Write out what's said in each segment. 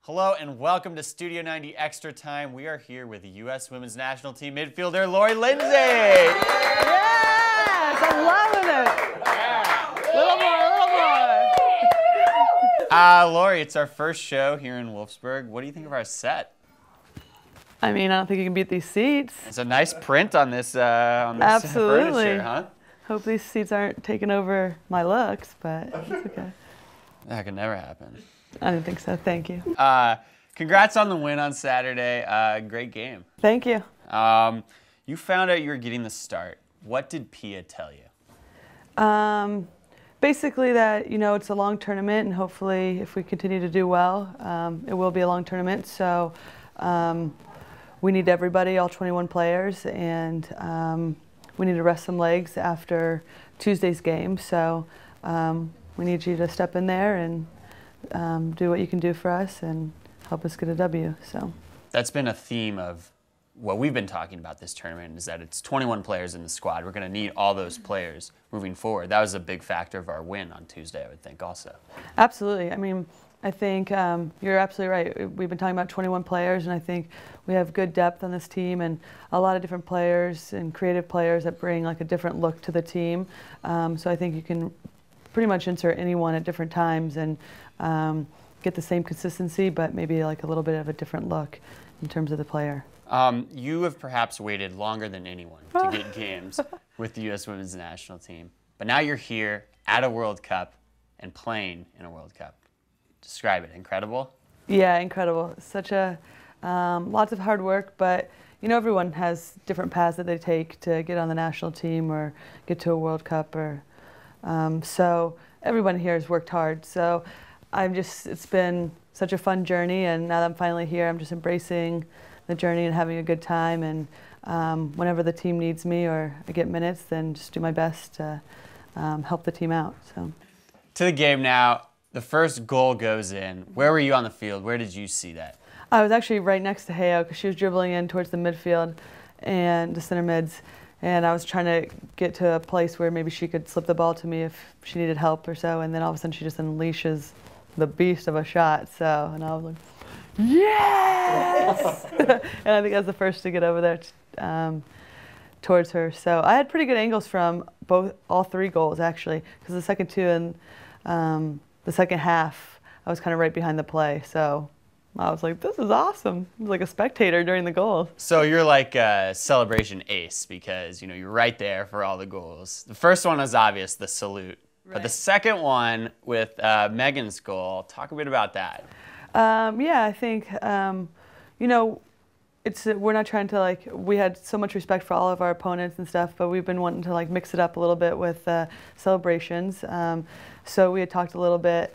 Hello and welcome to Studio 90 Extra Time. We are here with the U.S. Women's National Team midfielder, Lori Lindsey. Yes, I'm loving it. Yeah. Little more. Lori, it's our first show here in Wolfsburg. What do you think of our set? I mean, I don't think you can beat these seats. It's a nice print on this, Absolutely. furniture, huh? Hope these seats aren't taking over my looks, but it's okay. That could never happen. I didn't think so. Thank you. Congrats on the win on Saturday. Great game. Thank you. You found out you were getting the start. What did Pia tell you? Basically that, it's a long tournament, and hopefully if we continue to do well, it will be a long tournament. So we need everybody, all 21 players, and we need to rest some legs after Tuesday's game. So we need you to step in there and do what you can do for us and help us get a W. So that's been a theme of what we've been talking about this tournament, is that it's 21 players in the squad. We're going to need all those players moving forward. That was a big factor of our win on Tuesday, I would think, also. Absolutely. I mean, I think you're absolutely right. We've been talking about 21 players, and I think we have good depth on this team and a lot of different players and creative players that bring like a different look to the team. So I think you can pretty much insert anyone at different times and get the same consistency, but maybe like a little bit of a different look in terms of the player. You have perhaps waited longer than anyone to get games with the U.S. Women's National Team, but now you're here at a World Cup and playing in a World Cup. Describe it. Incredible? Yeah, incredible. Such a lots of hard work, but everyone has different paths that they take to get on the national team or get to a World Cup, or so everyone here has worked hard. So it's been such a fun journey, and now that I'm finally here, I'm just embracing the journey and having a good time. And whenever the team needs me or I get minutes, then just do my best to help the team out. So to the game now. The first goal goes in. Where were you on the field? Where did you see that? I was actually right next to Heo because she was dribbling in towards the midfield and the center mids, and I was trying to get to a place where maybe she could slip the ball to me if she needed help or so, and then all of a sudden she just unleashes the beast of a shot. So, and I was like, yes! And I think I was the first to get over there towards her. So I had pretty good angles from all three goals actually, because the second two and the second half, I was kind of right behind the play, so I was like, this is awesome. I was like a spectator during the goals. So you're like a celebration ace because, you're right there for all the goals. The first one was obvious, the salute. Right. But the second one with Megan's goal, talk a bit about that. Yeah, I think, we're not trying to we had so much respect for all of our opponents and stuff, but we've been wanting to mix it up a little bit with celebrations. So we had talked a little bit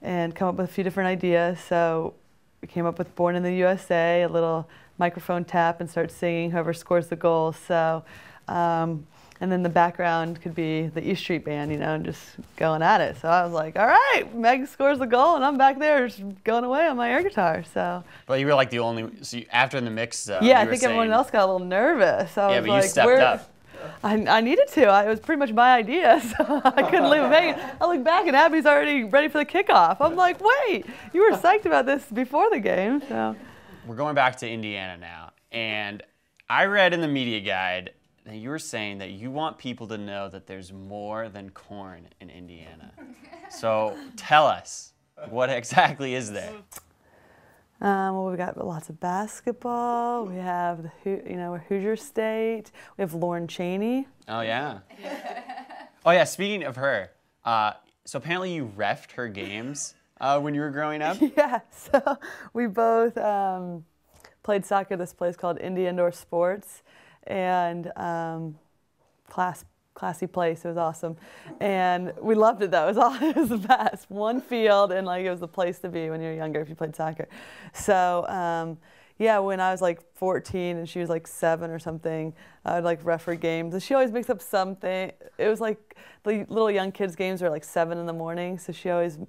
and come up with a few different ideas. So we came up with Born in the USA, a little microphone tap and start singing whoever scores the goal. So, and then the background could be the E Street Band, and just going at it. So I was like, all right, Meg scores the goal, and I'm back there just going away on my air guitar. So. But you were like the only. So after in the mix. Yeah, I think everyone else got a little nervous. So I was but like, you stepped up. I needed to. It was pretty much my idea, so I couldn't leave it hanging. I look back and Abby's already ready for the kickoff. I'm like, wait, you were psyched about this before the game. So. We're going back to Indiana now, and I read in the media guide that you were saying that you want people to know that there's more than corn in Indiana. So tell us, what exactly is there? Well, we've got lots of basketball. We have we're Hoosier State. We have Lauren Cheney. Oh yeah. Oh yeah. Speaking of her, so apparently you reffed her games when you were growing up. Yeah. So we both played soccer at this place called Indy Indoor Sports, and classy place. It was awesome, and we loved it though. It was the best. One field, and it was the place to be when you're younger if you played soccer. So yeah, when I was 14 and she was 7 or something, I would ref her games. And she always makes up something. It was the little young kids games were 7 in the morning, so she always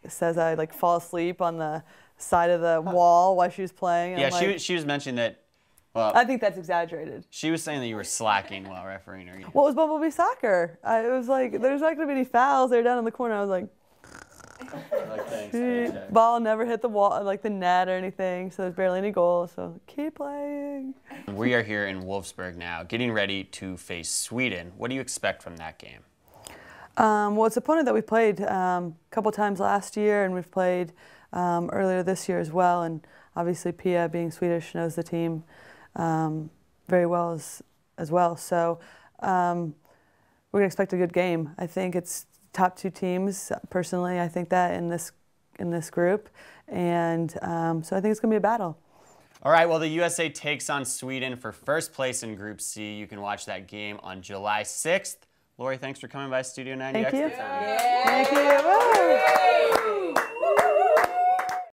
says I fall asleep on the side of the wall while she was playing. Yeah, she was mentioning that. Well, I think that's exaggerated. She was saying that you were slacking while refereeing her game. Well, it was Bumblebee soccer. It was there's not going to be any fouls. They were down in the corner. I was like, Like, thanks. Ball never hit the wall, like the net or anything, so there's barely any goals, so keep playing. We are here in Wolfsburg now, getting ready to face Sweden. What do you expect from that game? Well, it's an opponent that we played a couple times last year, and we've played earlier this year as well, and obviously Pia, being Swedish, knows the team very well as well. So we're going to expect a good game. I think it's top two teams, personally. I think that in this group, and so I think it's going to be a battle. All right, well, the USA takes on Sweden for first place in Group C. You can watch that game on July 6th. Lori, thanks for coming by Studio 90X. Thank you. Yeah. Thank you. Woo.